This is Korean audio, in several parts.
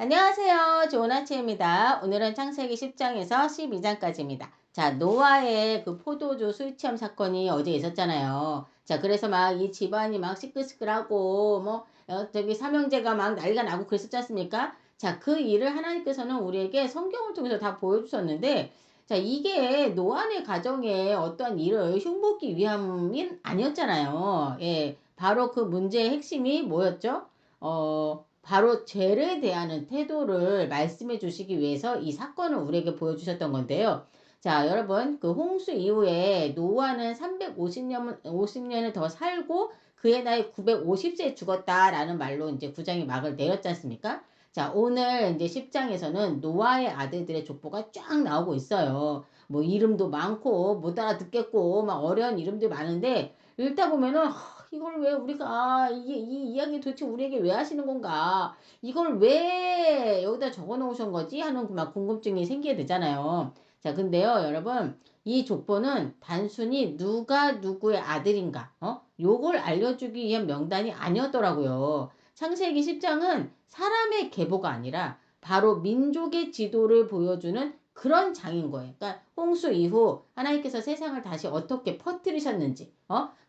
안녕하세요. 좋은 아침입니다. 오늘은 창세기 10장에서 12장까지입니다. 자, 노아의 그 포도주 수입 체험 사건이 어제 있었잖아요. 자, 그래서 막 이 집안이 막 시끌시끌하고 저기 삼형제가 막 난리가 나고 그랬었지 않습니까? 자, 그 일을 하나님께서는 우리에게 성경을 통해서 다 보여주셨는데, 자, 이게 노아의 가정에 어떠한 일을 흉보기 위함이 아니었잖아요. 예, 바로 그 문제의 핵심이 뭐였죠? 바로 죄를 대하는 태도를 말씀해 주시기 위해서 이 사건을 우리에게 보여주셨던 건데요. 자, 여러분, 그 홍수 이후에 노아는 50년을 더 살고 그의 나이 950세에 죽었다라는 말로 이제 9장이 막을 내렸지 않습니까? 자, 오늘 이제 10장에서는 노아의 아들들의 족보가 쫙 나오고 있어요. 뭐 이름도 많고 못 알아듣겠고 막 어려운 이름들이 많은데 읽다 보면은 이걸 왜 우리가 이 이야기 도대체 우리에게 왜 하시는 건가? 이걸 왜 여기다 적어 놓으신 거지? 하는 막 궁금증이 생기게 되잖아요. 자, 근데요, 여러분, 이 족보는 단순히 누가 누구의 아들인가, 요걸 알려주기 위한 명단이 아니었더라고요. 창세기 10장은 사람의 계보가 아니라 바로 민족의 지도를 보여주는 그런 장인 거예요. 그러니까 홍수 이후 하나님께서 세상을 다시 어떻게 퍼뜨리셨는지,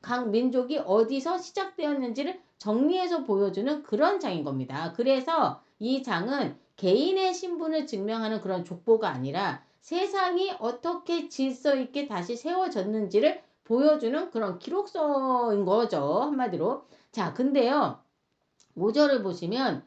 각 민족이 어디서 시작되었는지를 정리해서 보여주는 그런 장인 겁니다. 그래서 이 장은 개인의 신분을 증명하는 그런 족보가 아니라 세상이 어떻게 질서 있게 다시 세워졌는지를 보여주는 그런 기록서인 거죠. 한마디로. 자, 근데요. 5절을 보시면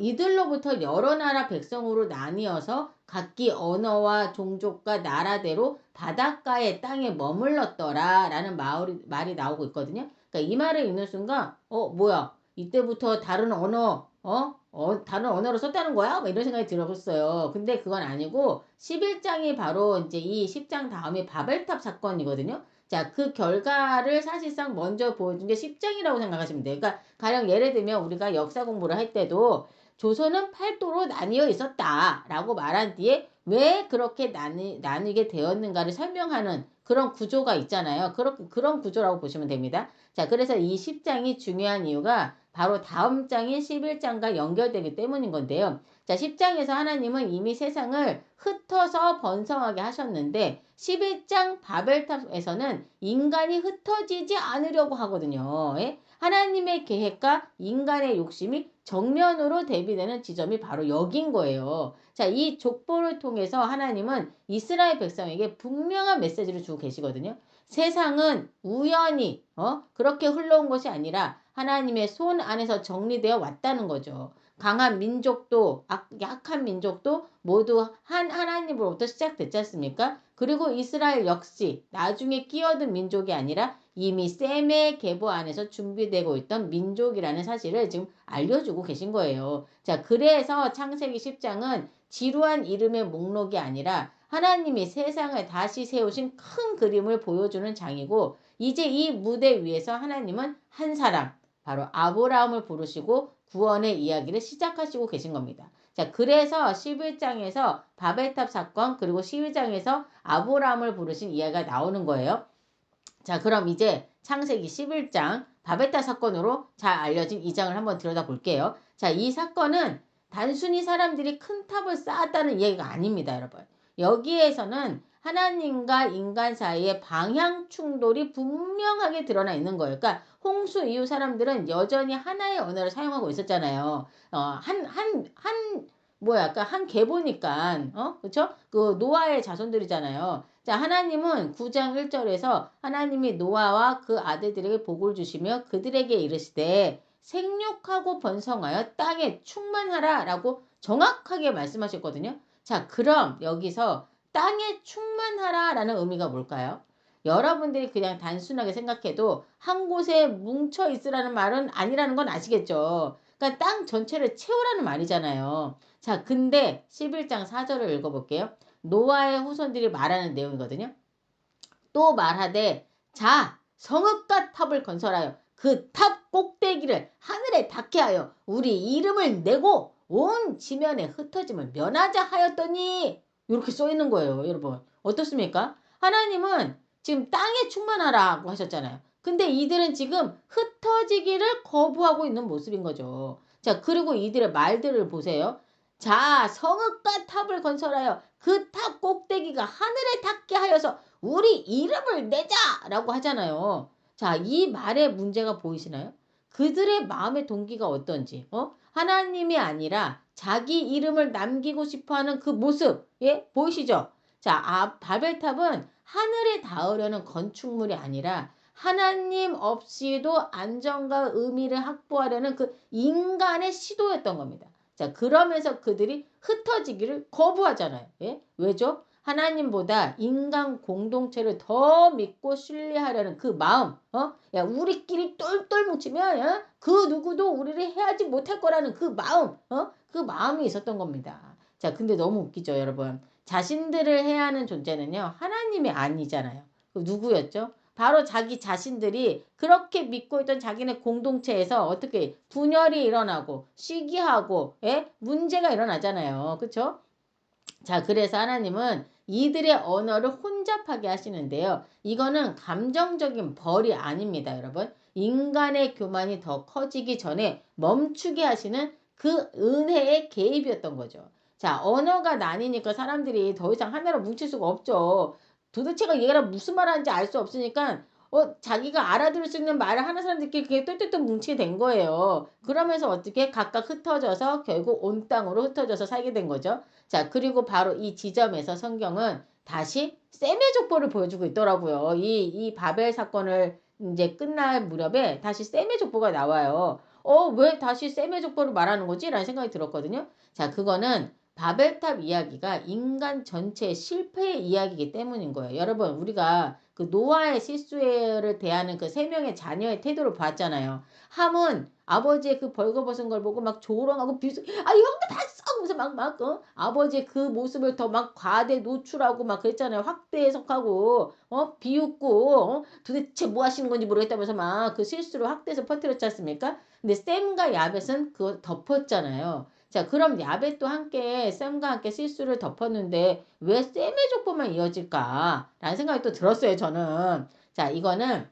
이들로부터 여러 나라 백성으로 나뉘어서 각기 언어와 종족과 나라대로 바닷가의 땅에 머물렀더라 라는 말이 나오고 있거든요. 그러니까 이 말을 읽는 순간 뭐야 이때부터 다른 언어로 썼다는 거야? 뭐 이런 생각이 들었어요. 근데 그건 아니고 11장이 바로 이제 이 10장 다음에 바벨탑 사건이거든요. 자, 그 결과를 사실상 먼저 보여준 게 10장이라고 생각하시면 돼요. 그러니까 가령 예를 들면 우리가 역사 공부를 할 때도 조선은 팔도로 나뉘어 있었다라고 말한 뒤에 왜 그렇게 나뉘게 되었는가를 설명하는 그런 구조가 있잖아요. 그런 구조라고 보시면 됩니다. 자, 그래서 이 10장이 중요한 이유가 바로 다음 장인 11장과 연결되기 때문인 건데요. 자, 10장에서 하나님은 이미 세상을 흩어서 번성하게 하셨는데 11장 바벨탑에서는 인간이 흩어지지 않으려고 하거든요. 예? 하나님의 계획과 인간의 욕심이 정면으로 대비되는 지점이 바로 여긴 거예요. 자, 이 족보를 통해서 하나님은 이스라엘 백성에게 분명한 메시지를 주고 계시거든요. 세상은 우연히 그렇게 흘러온 것이 아니라 하나님의 손 안에서 정리되어 왔다는 거죠. 강한 민족도 약한 민족도 모두 하나님으로부터 시작됐지 않습니까? 그리고 이스라엘 역시 나중에 끼어든 민족이 아니라 이미 셈의 계보 안에서 준비되고 있던 민족이라는 사실을 지금 알려주고 계신 거예요. 자, 그래서 창세기 10장은 지루한 이름의 목록이 아니라 하나님이 세상을 다시 세우신 큰 그림을 보여주는 장이고 이제 이 무대 위에서 하나님은 한 사람, 바로 아브라함을 부르시고 구원의 이야기를 시작하시고 계신 겁니다. 자, 그래서 11장에서 바벨탑 사건 그리고 12장에서 아브라함을 부르신 이야기가 나오는 거예요. 자, 그럼 이제 창세기 11장 바벨탑 사건으로 잘 알려진 이 장을 한번 들여다볼게요. 자, 이 사건은 단순히 사람들이 큰 탑을 쌓았다는 이야기가 아닙니다, 여러분. 여기에서는 하나님과 인간 사이의 방향 충돌이 분명하게 드러나 있는 거예요. 그러니까 홍수 이후 사람들은 여전히 하나의 언어를 사용하고 있었잖아요. 그러니까 한 계보니까, 그쵸? 그 노아의 자손들이잖아요. 자, 하나님은 9장 1절에서 하나님이 노아와 그 아들들에게 복을 주시며 그들에게 이르시되 생육하고 번성하여 땅에 충만하라 라고 정확하게 말씀하셨거든요. 자, 그럼 여기서 땅에 충만하라 라는 의미가 뭘까요? 여러분들이 그냥 단순하게 생각해도 한 곳에 뭉쳐 있으라는 말은 아니라는 건 아시겠죠? 그러니까 땅 전체를 채우라는 말이잖아요. 자, 근데 11장 4절을 읽어볼게요. 노아의 후손들이 말하는 내용이거든요. 또 말하되 자 성읍과 탑을 건설하여 그 탑 꼭대기를 하늘에 닿게 하여 우리 이름을 내고 온 지면에 흩어짐을 면하자 하였더니 이렇게 써 있는 거예요. 여러분 어떻습니까? 하나님은 지금 땅에 충만하라고 하셨잖아요. 근데 이들은 지금 흩어지기를 거부하고 있는 모습인 거죠. 자, 그리고 이들의 말들을 보세요. 자, 성읍과 탑을 건설하여 그 탑 꼭대기가 하늘에 닿게 하여서 우리 이름을 내자라고 하잖아요. 자, 이 말의 문제가 보이시나요? 그들의 마음의 동기가 어떤지, 하나님이 아니라 자기 이름을 남기고 싶어 하는 그 모습, 예? 보이시죠? 자, 바벨탑은 하늘에 닿으려는 건축물이 아니라 하나님 없이도 안정과 의미를 확보하려는 그 인간의 시도였던 겁니다. 자, 그러면서 그들이 흩어지기를 거부하잖아요. 예? 왜죠? 하나님보다 인간 공동체를 더 믿고 신뢰하려는 그 마음, 야, 우리끼리 똘똘 뭉치면, 그 누구도 우리를 해하지 못할 거라는 그 마음, 그 마음이 있었던 겁니다. 자, 근데 너무 웃기죠, 여러분. 자신들을 해하는 존재는요, 하나님이 아니잖아요. 그 누구였죠? 바로 자기 자신들이 그렇게 믿고 있던 자기네 공동체에서 어떻게 분열이 일어나고 시기하고, 예? 문제가 일어나잖아요. 그쵸? 자, 그래서 하나님은 이들의 언어를 혼잡하게 하시는데요. 이거는 감정적인 벌이 아닙니다, 여러분. 인간의 교만이 더 커지기 전에 멈추게 하시는 그 은혜의 개입이었던 거죠. 자, 언어가 나뉘니까 사람들이 더 이상 하나로 뭉칠 수가 없죠. 도대체가 얘가 무슨 말 하는지 알 수 없으니까 자기가 알아들을 수 있는 말을 하는 사람들끼리 그게 똘똘똘 뭉치게 된 거예요. 그러면서 어떻게 각각 흩어져서 결국 온 땅으로 흩어져서 살게 된 거죠. 자, 그리고 바로 이 지점에서 성경은 다시 셈의 족보를 보여주고 있더라고요. 이 바벨 사건을 이제 끝날 무렵에 다시 셈의 족보가 나와요. 왜 다시 셈의 족보를 말하는 거지? 라는 생각이 들었거든요. 자, 그거는 바벨탑 이야기가 인간 전체의 실패의 이야기이기 때문인 거예요. 여러분, 우리가 그 노아의 실수를 대하는 그 세 명의 자녀의 태도를 봤잖아요. 함은 아버지의 그 벌거벗은 걸 보고 막 조롱하고 비웃, 형도 봤어! 하면서 아버지의 그 모습을 더 막 과대 노출하고 막 그랬잖아요. 확대 해석하고, 비웃고, 도대체 뭐 하시는 건지 모르겠다면서 막 그 실수를 확대해서 퍼뜨렸지 않습니까? 근데 샘과 야벳은 그거 덮었잖아요. 자, 그럼 야벳도 함께 샘과 함께 실수를 덮었는데 왜 샘의 족보만 이어질까? 라는 생각이 또 들었어요, 저는. 자, 이거는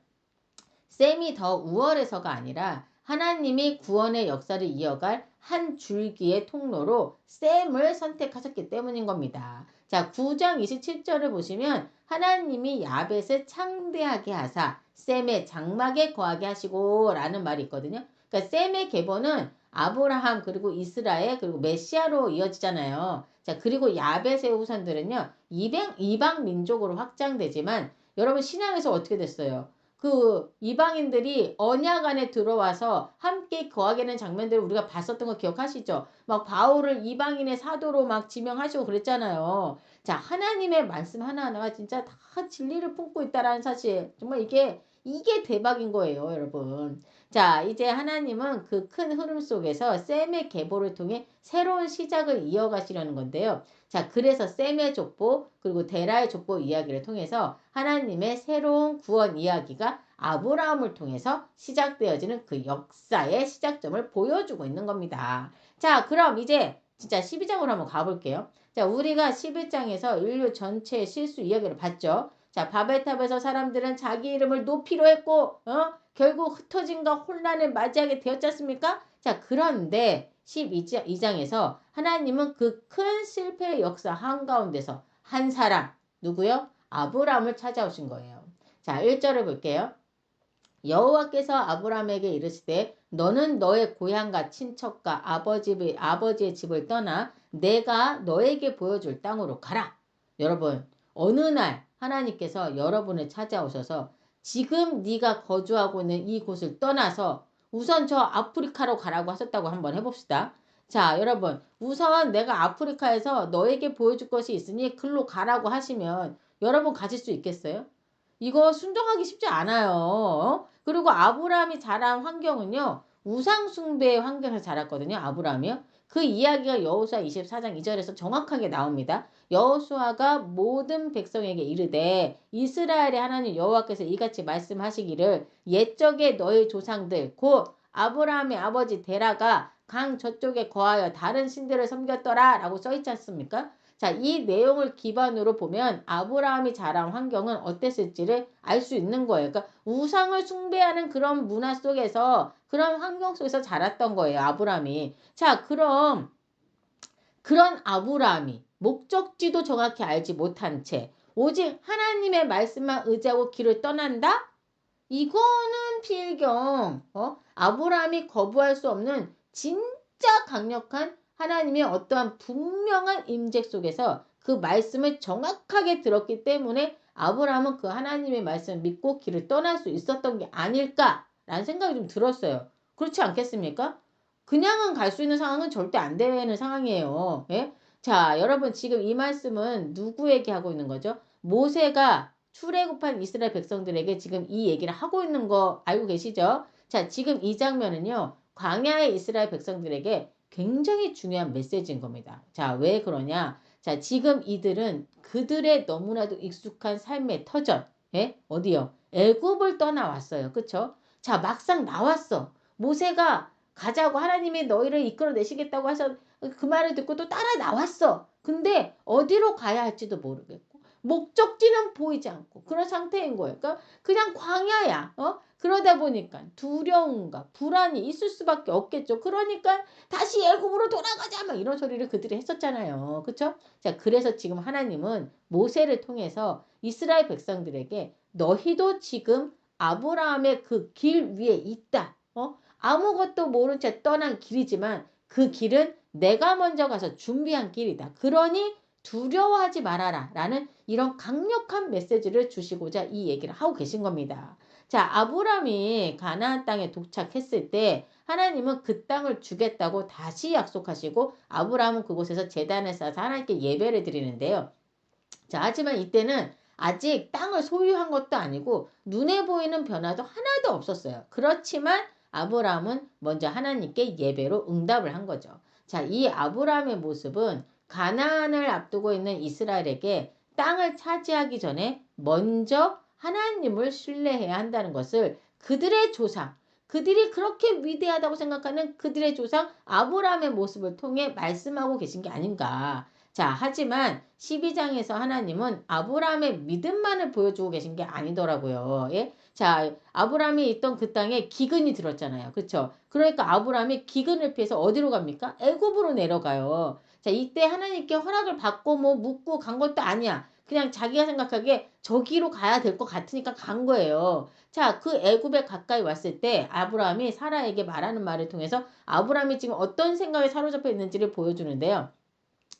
셈이 더 우월해서가 아니라 하나님이 구원의 역사를 이어갈 한 줄기의 통로로 셈을 선택하셨기 때문인 겁니다. 자, 9장 27절을 보시면 하나님이 야벳을 창대하게 하사 셈의 장막에 거하게 하시고 라는 말이 있거든요. 그러니까 셈의 계보는 아브라함 그리고 이스라엘 그리고 메시아로 이어지잖아요. 자, 그리고 야벳의 후손들은요. 이방 민족으로 확장되지만 여러분 신앙에서 어떻게 됐어요? 그 이방인들이 언약 안에 들어와서 함께 거하게 되는 장면들을 우리가 봤었던 거 기억하시죠? 막 바울을 이방인의 사도로 막 지명하시고 그랬잖아요. 자, 하나님의 말씀 하나하나가 진짜 다 진리를 품고 있다라는 사실. 정말 이게 대박인 거예요, 여러분. 자, 이제 하나님은 그 큰 흐름 속에서 셈의 계보를 통해 새로운 시작을 이어가시려는 건데요. 자, 그래서 셈의 족보 그리고 데라의 족보 이야기를 통해서 하나님의 새로운 구원 이야기가 아브라함을 통해서 시작되어지는 그 역사의 시작점을 보여주고 있는 겁니다. 자, 그럼 이제 진짜 12장으로 한번 가볼게요. 자, 우리가 11장에서 인류 전체의 실수 이야기를 봤죠. 자, 바벨탑에서 사람들은 자기 이름을 높이로 했고, 결국 흩어짐과 혼란을 맞이하게 되었지 않습니까? 자, 그런데 12장에서 하나님은 그 큰 실패의 역사 한가운데서 한 사람, 누구요? 아브라함을 찾아오신 거예요. 자, 1절을 볼게요. 여호와께서 아브라함에게 이르시되 너는 너의 고향과 친척과 아버지의 집을 떠나 내가 너에게 보여줄 땅으로 가라. 여러분, 어느 날 하나님께서 여러분을 찾아오셔서 지금 네가 거주하고 있는 이곳을 떠나서 우선 저 아프리카로 가라고 하셨다고 한번 해봅시다. 자, 여러분, 우선 내가 아프리카에서 너에게 보여줄 것이 있으니 글로 가라고 하시면 여러분 가실 수 있겠어요? 이거 순종하기 쉽지 않아요. 그리고 아브라함이 자란 환경은요. 우상 숭배의 환경에서 자랐거든요. 아브라함이요. 그 이야기가 여호수아 24장 2절에서 정확하게 나옵니다. 여호수아가 모든 백성에게 이르되 이스라엘의 하나님 여호와께서 이같이 말씀하시기를 옛적에 너희 조상들 곧 아브라함의 아버지 데라가 강 저쪽에 거하여 다른 신들을 섬겼더라 라고 써있지 않습니까? 자, 이 내용을 기반으로 보면 아브라함이 자란 환경은 어땠을지를 알 수 있는 거예요. 그러니까 우상을 숭배하는 그런 문화 속에서 그런 환경 속에서 자랐던 거예요. 아브라함이. 자, 그럼 그런 아브라함이 목적지도 정확히 알지 못한 채 오직 하나님의 말씀만 의지하고 길을 떠난다? 이거는 필경 아브라함이 거부할 수 없는 진짜 강력한 하나님의 어떠한 분명한 임재 속에서 그 말씀을 정확하게 들었기 때문에 아브라함은 그 하나님의 말씀을 믿고 길을 떠날 수 있었던 게 아닐까라는 생각이 좀 들었어요. 그렇지 않겠습니까? 그냥은 갈 수 있는 상황은 절대 안 되는 상황이에요. 예? 자, 여러분 지금 이 말씀은 누구에게 하고 있는 거죠? 모세가 출애굽한 이스라엘 백성들에게 지금 이 얘기를 하고 있는 거 알고 계시죠? 자, 지금 이 장면은요. 광야의 이스라엘 백성들에게 굉장히 중요한 메시지인 겁니다. 자, 왜 그러냐? 자, 지금 이들은 그들의 너무나도 익숙한 삶의 터전, 예? 어디요? 애굽을 떠나왔어요. 그쵸? 자, 막상 나왔어. 모세가 가자고 하나님이 너희를 이끌어내시겠다고 해서 그 말을 듣고 또 따라 나왔어. 근데 어디로 가야 할지도 모르겠고 목적지는 보이지 않고 그런 상태인 거예요. 그러니까 그냥 광야야. 그러다 보니까 두려움과 불안이 있을 수밖에 없겠죠. 그러니까 다시 애굽으로 돌아가자 막 이런 소리를 그들이 했었잖아요. 그렇죠? 자, 그래서 지금 하나님은 모세를 통해서 이스라엘 백성들에게 너희도 지금 아브라함의 그 길 위에 있다. 아무것도 모른 채 떠난 길이지만 그 길은 내가 먼저 가서 준비한 길이다. 그러니 두려워하지 말아라 라는 이런 강력한 메시지를 주시고자 이 얘기를 하고 계신 겁니다. 자, 아브라함이 가나안 땅에 도착했을 때 하나님은 그 땅을 주겠다고 다시 약속하시고 아브라함은 그곳에서 제단을 쌓아서 하나님께 예배를 드리는데요. 자, 하지만 이때는 아직 땅을 소유한 것도 아니고 눈에 보이는 변화도 하나도 없었어요. 그렇지만 아브라함은 먼저 하나님께 예배로 응답을 한 거죠. 자, 이 아브라함의 모습은 가나안을 앞두고 있는 이스라엘에게 땅을 차지하기 전에 먼저 하나님을 신뢰해야 한다는 것을 그들의 조상, 그들이 그렇게 위대하다고 생각하는 그들의 조상 아브라함의 모습을 통해 말씀하고 계신 게 아닌가. 자, 하지만 12장에서 하나님은 아브라함의 믿음만을 보여주고 계신 게 아니더라고요. 예? 자, 아브라함이 있던 그 땅에 기근이 들었잖아요. 그렇죠? 그러니까 아브라함이 기근을 피해서 어디로 갑니까? 애굽으로 내려가요. 자, 이때 하나님께 허락을 받고 뭐 묻고 간 것도 아니야. 그냥 자기가 생각하기에 저기로 가야 될 것 같으니까 간 거예요. 자, 그 애굽에 가까이 왔을 때 아브라함이 사라에게 말하는 말을 통해서 아브라함이 지금 어떤 생각에 사로잡혀 있는지를 보여주는데요.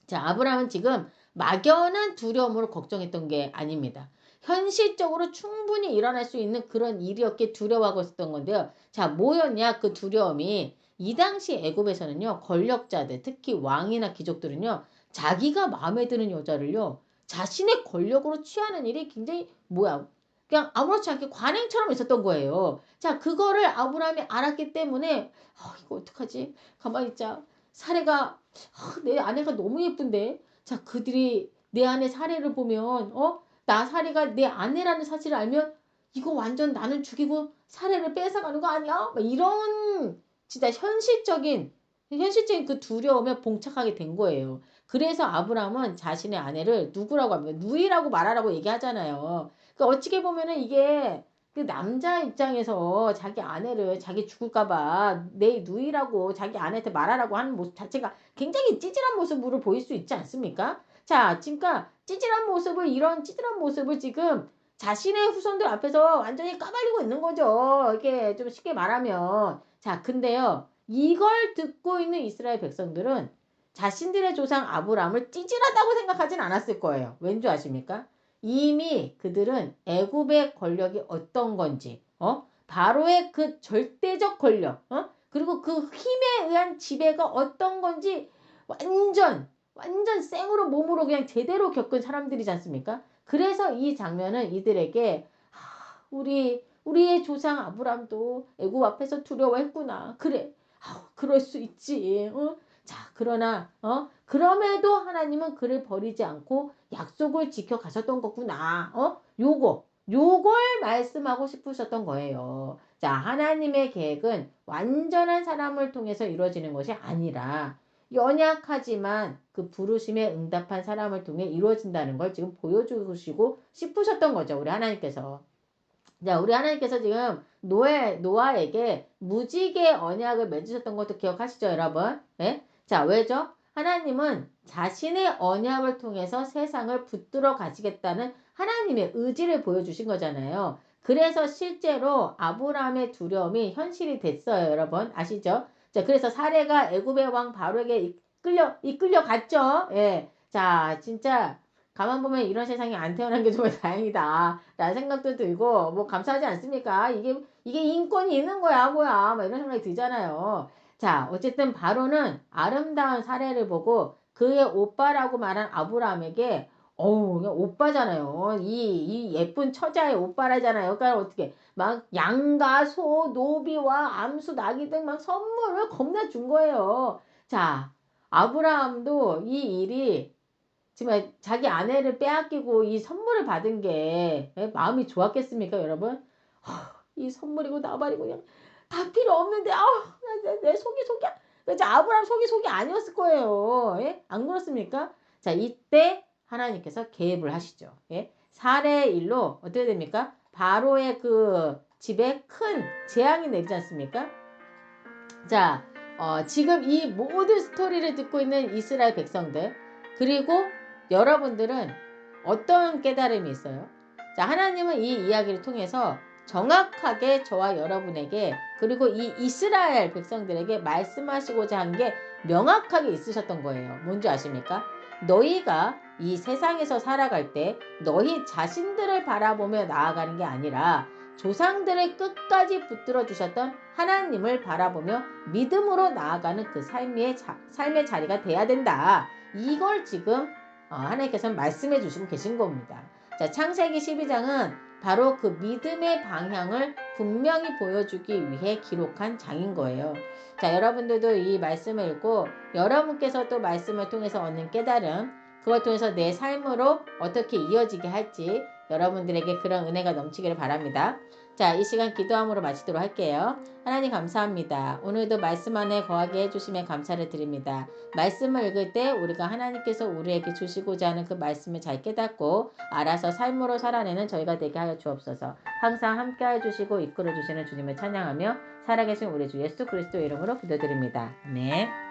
자, 아브라함은 지금 막연한 두려움으로 걱정했던 게 아닙니다. 현실적으로 충분히 일어날 수 있는 그런 일이었기에 두려워하고 있었던 건데요. 자, 뭐였냐? 그 두려움이 이 당시 애굽에서는요. 권력자들, 특히 왕이나 귀족들은요. 자기가 마음에 드는 여자를요. 자신의 권력으로 취하는 일이 굉장히 그냥 아무렇지 않게 관행처럼 있었던 거예요. 자, 그거를 아브라함이 알았기 때문에 이거 어떡하지? 가만히 있자. 사례가 내 아내가 너무 예쁜데. 자, 그들이 내 아내 사례를 보면 나 사례가 내 아내라는 사실을 알면 이거 완전 나는 죽이고 사례를 뺏어가는 거 아니야? 막 이런 진짜 현실적인 그 두려움에 봉착하게 된 거예요. 그래서 아브라함은 자신의 아내를 누구라고 하면 누이라고 말하라고 얘기하잖아요. 그러니까 어떻게 보면은 이게 그 남자 입장에서 자기 아내를 자기 죽을까봐 내 누이라고 자기 아내한테 말하라고 하는 모습 자체가 굉장히 찌질한 모습으로 보일 수 있지 않습니까? 자, 그러니까 이런 찌질한 모습을 지금 자신의 후손들 앞에서 완전히 까발리고 있는 거죠. 이게 좀 쉽게 말하면. 자, 근데요. 이걸 듣고 있는 이스라엘 백성들은 자신들의 조상 아브라함을 찌질하다고 생각하진 않았을 거예요. 왠지 아십니까? 이미 그들은 애굽의 권력이 어떤 건지, 바로의 그 절대적 권력, 그리고 그 힘에 의한 지배가 어떤 건지 완전 생으로 몸으로 그냥 제대로 겪은 사람들이지 않습니까? 그래서 이 장면은 이들에게 우리의 조상 아브람도 애굽 앞에서 두려워했구나. 그래. 그럴 수 있지. 자, 그러나 그럼에도 하나님은 그를 버리지 않고 약속을 지켜 가셨던 거구나. 요걸 말씀하고 싶으셨던 거예요. 자, 하나님의 계획은 완전한 사람을 통해서 이루어지는 것이 아니라 연약하지만 그 부르심에 응답한 사람을 통해 이루어진다는 걸 지금 보여주시고 싶으셨던 거죠. 우리 하나님께서. 자, 우리 하나님께서 지금 노아에게 무지개 언약을 맺으셨던 것도 기억하시죠, 여러분? 예? 자, 왜죠? 하나님은 자신의 언약을 통해서 세상을 붙들어 가시겠다는 하나님의 의지를 보여주신 거잖아요. 그래서 실제로 아브라함의 두려움이 현실이 됐어요. 여러분 아시죠? 자, 그래서 사례가 애굽의 왕 바로에게 이끌려 갔죠. 예. 자, 진짜 가만 보면 이런 세상에 안 태어난 게 정말 다행이다. 라는 생각도 들고, 뭐, 감사하지 않습니까? 이게 인권이 있는 거야, 뭐야. 막 이런 생각이 들잖아요. 자, 어쨌든 바로는 아름다운 사례를 보고 그의 오빠라고 말한 아브라함에게 어우, 그냥 오빠잖아요. 이 예쁜 처자의 오빠라잖아요. 그러니까 어떻게 막 양가, 소, 노비와 암수, 나귀 등 막 선물을 겁나 준 거예요. 자, 아브라함도 이 일이 정말 자기 아내를 빼앗기고 이 선물을 받은 게 마음이 좋았겠습니까, 여러분? 이 선물이고 나발이고 그냥 다 필요 없는데 내 속이 아브라함 속이 아니었을 거예요. 예? 안 그렇습니까? 자, 이때 하나님께서 개입을 하시죠. 예? 사례의 일로 어떻게 됩니까? 바로의 그 집에 큰 재앙이 내리지 않습니까? 자, 지금 이 모든 스토리를 듣고 있는 이스라엘 백성들, 그리고 여러분들은 어떤 깨달음이 있어요? 자, 하나님은 이 이야기를 통해서 정확하게 저와 여러분에게, 그리고 이 이스라엘 백성들에게 말씀하시고자 한 게 명확하게 있으셨던 거예요. 뭔지 아십니까? 너희가 이 세상에서 살아갈 때 너희 자신들을 바라보며 나아가는 게 아니라 조상들을 끝까지 붙들어 주셨던 하나님을 바라보며 믿음으로 나아가는 그 삶의 자리가 돼야 된다. 이걸 지금 하나님께서는 말씀해 주시고 계신 겁니다. 자, 창세기 12장은 바로 그 믿음의 방향을 분명히 보여주기 위해 기록한 장인 거예요. 자, 여러분들도 이 말씀을 읽고 여러분께서 또 말씀을 통해서 얻는 깨달음, 그걸 통해서 내 삶으로 어떻게 이어지게 할지 여러분들에게 그런 은혜가 넘치기를 바랍니다. 자, 이 시간 기도함으로 마치도록 할게요. 하나님 감사합니다. 오늘도 말씀 안에 거하게 해주심에 감사를 드립니다. 말씀을 읽을 때 우리가 하나님께서 우리에게 주시고자 하는 그 말씀을 잘 깨닫고 알아서 삶으로 살아내는 저희가 되게 하여 주옵소서. 항상 함께해 주시고 이끌어 주시는 주님을 찬양하며 살아계신 우리 주 예수 그리스도 이름으로 기도드립니다. 아멘.